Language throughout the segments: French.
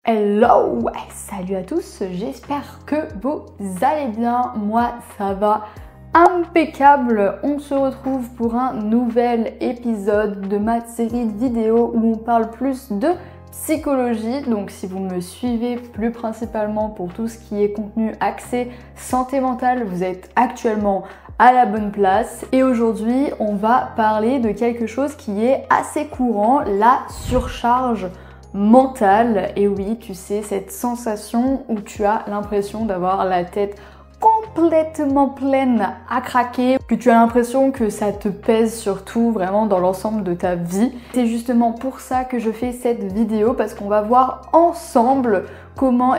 Hello, ouais, salut à tous, j'espère que vous allez bien, moi ça va impeccable. On se retrouve pour un nouvel épisode de ma série de vidéos où on parle plus de psychologie. Donc si vous me suivez plus principalement pour tout ce qui est contenu axé santé mentale, vous êtes actuellement à la bonne place. Et aujourd'hui on va parler de quelque chose qui est assez courant, la surcharge mentale. Et oui, tu sais, cette sensation où tu as l'impression d'avoir la tête complètement pleine à craquer, que tu as l'impression que ça te pèse surtout vraiment dans l'ensemble de ta vie. C'est justement pour ça que je fais cette vidéo, parce qu'on va voir ensemble comment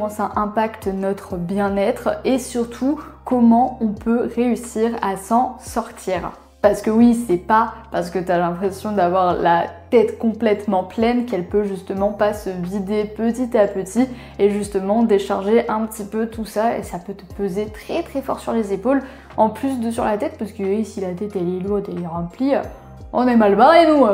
ça impacte notre bien-être et surtout comment on peut réussir à s'en sortir. Parce que oui, c'est pas parce que tu as l'impression d'avoir la tête complètement pleine qu'elle peut justement pas se vider petit à petit et justement décharger un petit peu tout ça, et ça peut te peser très très fort sur les épaules en plus de sur la tête, parce que oui, si la tête elle est lourde, elle est remplie, on est mal barré nous.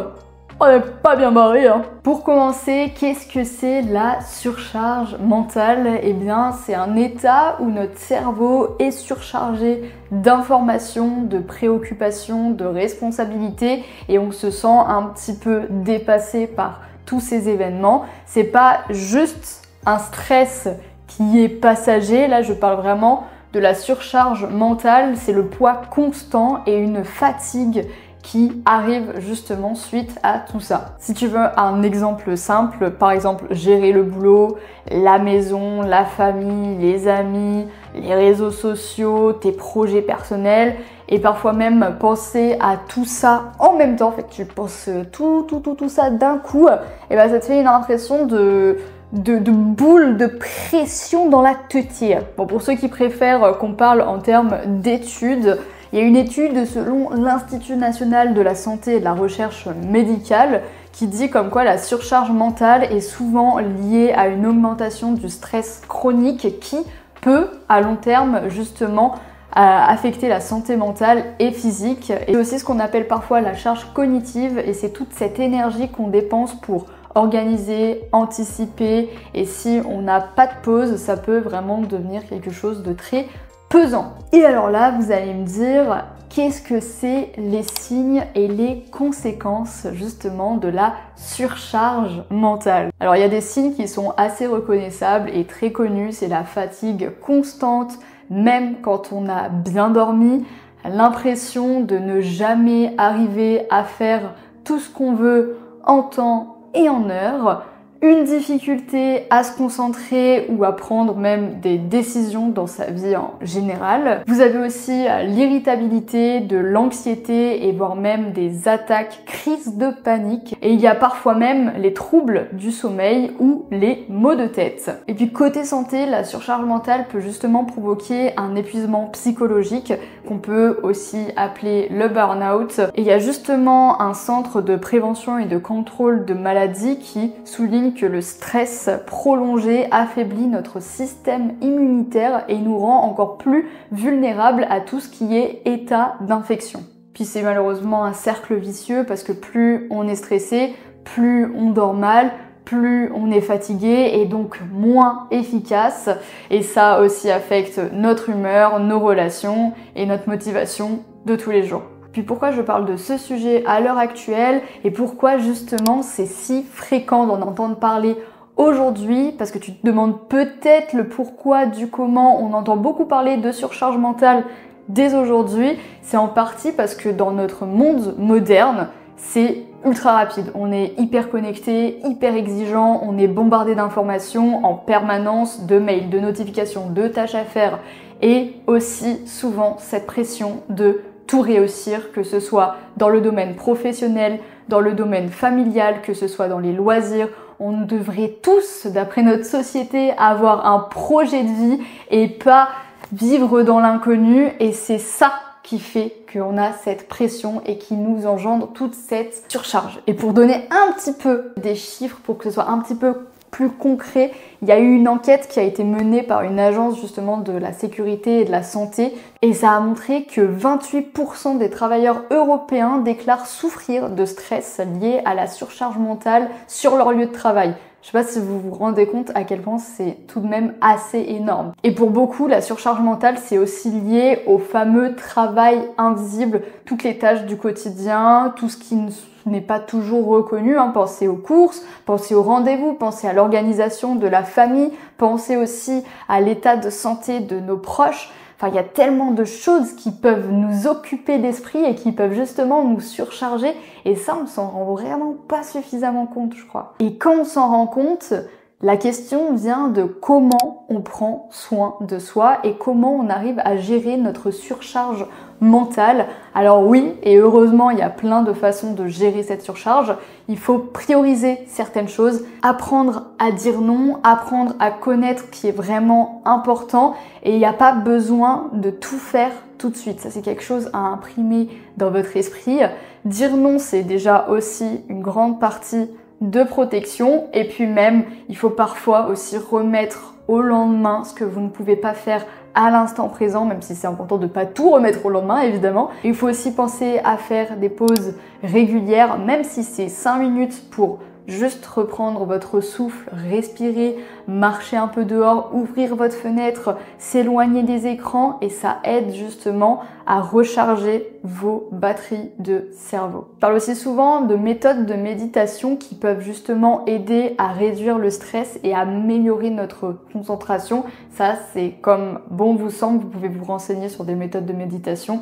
On n'est pas bien barré, hein. Pour commencer, qu'est-ce que c'est la surcharge mentale? Eh bien, c'est un état où notre cerveau est surchargé d'informations, de préoccupations, de responsabilités, et on se sent un petit peu dépassé par tous ces événements. C'est pas juste un stress qui est passager, là je parle vraiment de la surcharge mentale, c'est le poids constant et une fatigue qui arrive justement suite à tout ça. Si tu veux un exemple simple, par exemple gérer le boulot, la maison, la famille, les amis, les réseaux sociaux, tes projets personnels, et parfois même penser à tout ça en même temps, en fait tu penses tout ça d'un coup, et ben ça te fait une impression de boule de pression dans la têtille. Bon, pour ceux qui préfèrent qu'on parle en termes d'études, il y a une étude selon l'Institut national de la santé et de la recherche médicale qui dit comme quoi la surcharge mentale est souvent liée à une augmentation du stress chronique qui peut, à long terme, justement, affecter la santé mentale et physique. Et aussi ce qu'on appelle parfois la charge cognitive, et c'est toute cette énergie qu'on dépense pour organiser, anticiper, et si on n'a pas de pause, ça peut vraiment devenir quelque chose de très pesant. Et alors là, vous allez me dire, qu'est-ce que c'est les signes et les conséquences justement de la surcharge mentale? Alors il y a des signes qui sont assez reconnaissables et très connus, c'est la fatigue constante, même quand on a bien dormi, l'impression de ne jamais arriver à faire tout ce qu'on veut en temps et en heure, une difficulté à se concentrer ou à prendre même des décisions dans sa vie en général. Vous avez aussi l'irritabilité, de l'anxiété et voire même des attaques, crises de panique. Et il y a parfois même les troubles du sommeil ou les maux de tête. Et puis côté santé, la surcharge mentale peut justement provoquer un épuisement psychologique qu'on peut aussi appeler le burn-out. Et il y a justement un centre de prévention et de contrôle de maladies qui souligne que le stress prolongé affaiblit notre système immunitaire et nous rend encore plus vulnérables à tout ce qui est état d'infection. Puis c'est malheureusement un cercle vicieux, parce que plus on est stressé, plus on dort mal, plus on est fatigué et donc moins efficace, et ça aussi affecte notre humeur, nos relations et notre motivation de tous les jours. Puis pourquoi je parle de ce sujet à l'heure actuelle et pourquoi justement c'est si fréquent d'en entendre parler aujourd'hui, parce que tu te demandes peut-être le pourquoi du comment on entend beaucoup parler de surcharge mentale dès aujourd'hui. C'est en partie parce que dans notre monde moderne, c'est ultra rapide. On est hyper connecté, hyper exigeant, on est bombardé d'informations en permanence, de mails, de notifications, de tâches à faire, et aussi souvent cette pression de tout réussir, que ce soit dans le domaine professionnel, dans le domaine familial, que ce soit dans les loisirs. On devrait tous, d'après notre société, avoir un projet de vie et pas vivre dans l'inconnu, et c'est ça qui fait qu'on a cette pression et qui nous engendre toute cette surcharge. Et pour donner un petit peu des chiffres, pour que ce soit un petit peu plus concret, il y a eu une enquête qui a été menée par une agence justement de la sécurité et de la santé, et ça a montré que 28% des travailleurs européens déclarent souffrir de stress lié à la surcharge mentale sur leur lieu de travail. Je sais pas si vous vous rendez compte à quel point c'est tout de même assez énorme. Et pour beaucoup, la surcharge mentale, c'est aussi lié au fameux travail invisible, toutes les tâches du quotidien, tout ce qui n'est pas toujours reconnu. Pensez aux courses, pensez aux rendez-vous, pensez à l'organisation de la famille, pensez aussi à l'état de santé de nos proches. Enfin, il y a tellement de choses qui peuvent nous occuper d'esprit et qui peuvent justement nous surcharger. Et ça, on s'en rend vraiment pas suffisamment compte, je crois. Et quand on s'en rend compte, la question vient de comment on prend soin de soi et comment on arrive à gérer notre surcharge mentale. Alors oui, et heureusement, il y a plein de façons de gérer cette surcharge. Il faut prioriser certaines choses, apprendre à dire non, apprendre à connaître ce qui est vraiment important et il n'y a pas besoin de tout faire tout de suite. Ça, c'est quelque chose à imprimer dans votre esprit. Dire non, c'est déjà aussi une grande partie de protection et puis même, il faut parfois aussi remettre au lendemain ce que vous ne pouvez pas faire à l'instant présent, même si c'est important de ne pas tout remettre au lendemain, évidemment. Il faut aussi penser à faire des pauses régulières, même si c'est 5 minutes pour juste reprendre votre souffle, respirer, marcher un peu dehors, ouvrir votre fenêtre, s'éloigner des écrans et ça aide justement à recharger vos batteries de cerveau. Je parle aussi souvent de méthodes de méditation qui peuvent justement aider à réduire le stress et à améliorer notre concentration. Ça, c'est comme bon vous semble, vous pouvez vous renseigner sur des méthodes de méditation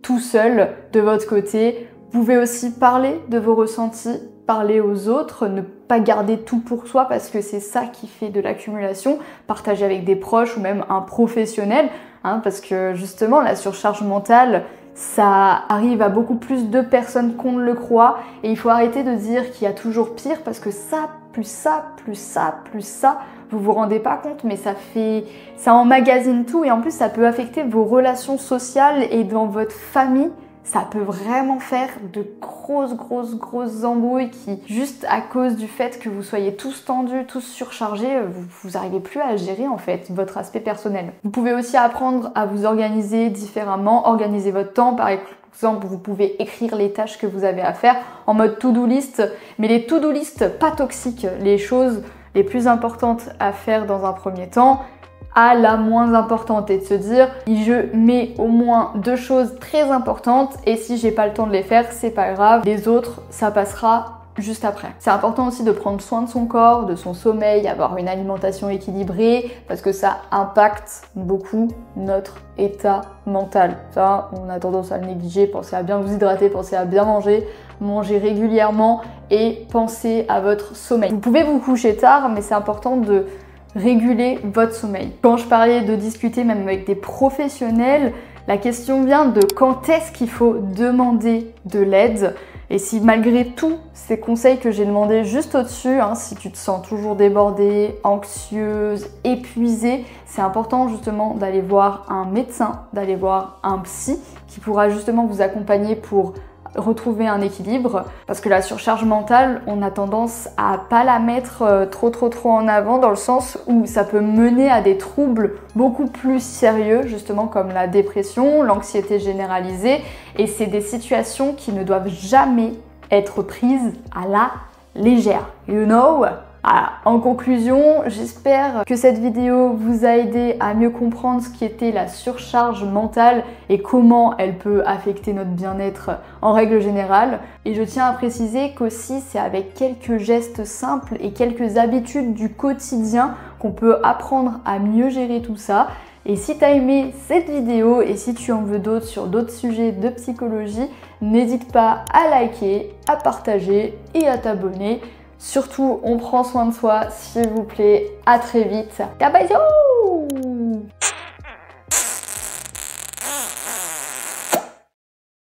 tout seul de votre côté. Vous pouvez aussi parler de vos ressentis, parler aux autres, ne pas garder tout pour soi parce que c'est ça qui fait de l'accumulation, partager avec des proches ou même un professionnel, parce que justement la surcharge mentale, ça arrive à beaucoup plus de personnes qu'on ne le croit et il faut arrêter de dire qu'il y a toujours pire parce que ça, plus ça, plus ça, plus ça, vous vous rendez pas compte mais ça emmagasine tout et en plus ça peut affecter vos relations sociales et dans votre famille. Ça peut vraiment faire de grosses embrouilles qui, juste à cause du fait que vous soyez tous tendus, tous surchargés, vous n'arrivez plus à gérer en fait votre aspect personnel. Vous pouvez aussi apprendre à vous organiser différemment, organiser votre temps. Par exemple, vous pouvez écrire les tâches que vous avez à faire en mode to-do list, mais les to-do list pas toxiques, les choses les plus importantes à faire dans un premier temps, à la moins importante et de se dire je mets au moins 2 choses très importantes et si j'ai pas le temps de les faire, c'est pas grave, les autres ça passera juste après. C'est important aussi de prendre soin de son corps, de son sommeil, avoir une alimentation équilibrée parce que ça impacte beaucoup notre état mental. Ça, on a tendance à le négliger. Pensez à bien vous hydrater, pensez à bien manger, manger régulièrement et pensez à votre sommeil. Vous pouvez vous coucher tard, mais c'est important de réguler votre sommeil. Quand je parlais de discuter même avec des professionnels, la question vient de quand est-ce qu'il faut demander de l'aide. Et si malgré tous ces conseils que j'ai demandé juste au-dessus, si tu te sens toujours débordée, anxieuse, épuisée, c'est important justement d'aller voir un médecin, d'aller voir un psy qui pourra justement vous accompagner pour retrouver un équilibre parce que la surcharge mentale, on a tendance à pas la mettre trop en avant dans le sens où ça peut mener à des troubles beaucoup plus sérieux justement comme la dépression, l'anxiété généralisée et c'est des situations qui ne doivent jamais être prises à la légère. You know? Voilà. En conclusion, j'espère que cette vidéo vous a aidé à mieux comprendre ce qu'était la surcharge mentale et comment elle peut affecter notre bien-être en règle générale. Et je tiens à préciser qu'aussi c'est avec quelques gestes simples et quelques habitudes du quotidien qu'on peut apprendre à mieux gérer tout ça. Et si tu as aimé cette vidéo et si tu en veux d'autres sur d'autres sujets de psychologie, n'hésite pas à liker, à partager et à t'abonner. Surtout, on prend soin de soi, s'il vous plaît. À très vite. Bisous!